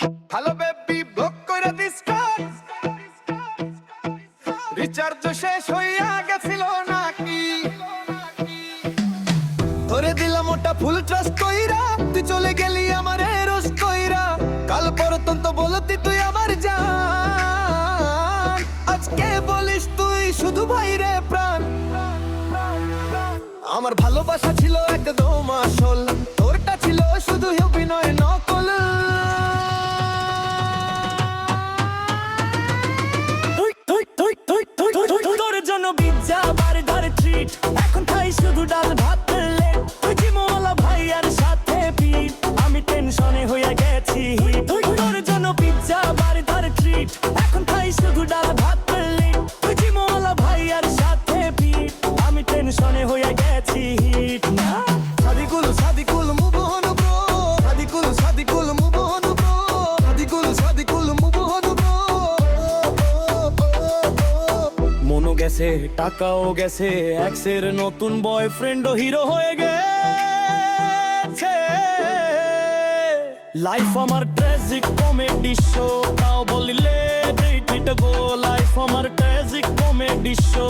Hello baby block কইরা this cut, recharge শেষ হইয়া গেছিল নাকি? ধরে দিলাম ওটা ফুল ট্রাস্ট কইরা, তুই চলে গেলি আমারে রোস্ট কইরা। কাল পরতন্ত বলতি তুই আমার জান, আজকে বলিস তুই শুধু ভাইরে প্রাণ। আমার ভালোবাসা ছিল একদম আসল, তোরটা ছিল শুধু অভিনয় নকল। তোর জন্য পিজ্জা বার্গার ট্রিট, এখন খাই শুধু ডাল ভাত প্লেট। তুই জিমওয়ালা ভাইয়ার সাথে পিট, আমি টেনশনে হয়ে গেছি হিট। তোর জন্য পিজ্জা বার্গার ট্রিট, এখন খাই শুধু ডাল ভাত প্লেট। তুই জিমওয়ালা ভাইয়ার সাথে পিট, আমি টেনশনে হয়ে গেছি হিট। না Sadikul move on bro, Sadikul move on bro, Sadikul move on bro। মনও গেছে টাকাও গেছে, এক্সের নতুন বয়ফ্রেন্ডও হিরো হয়ে গেছে। লাইফ আমার ট্র্যাজিক কমেডি শো, তাও বলিলে গো। লাইফ আমার ট্র্যাজিক কমেডি শো।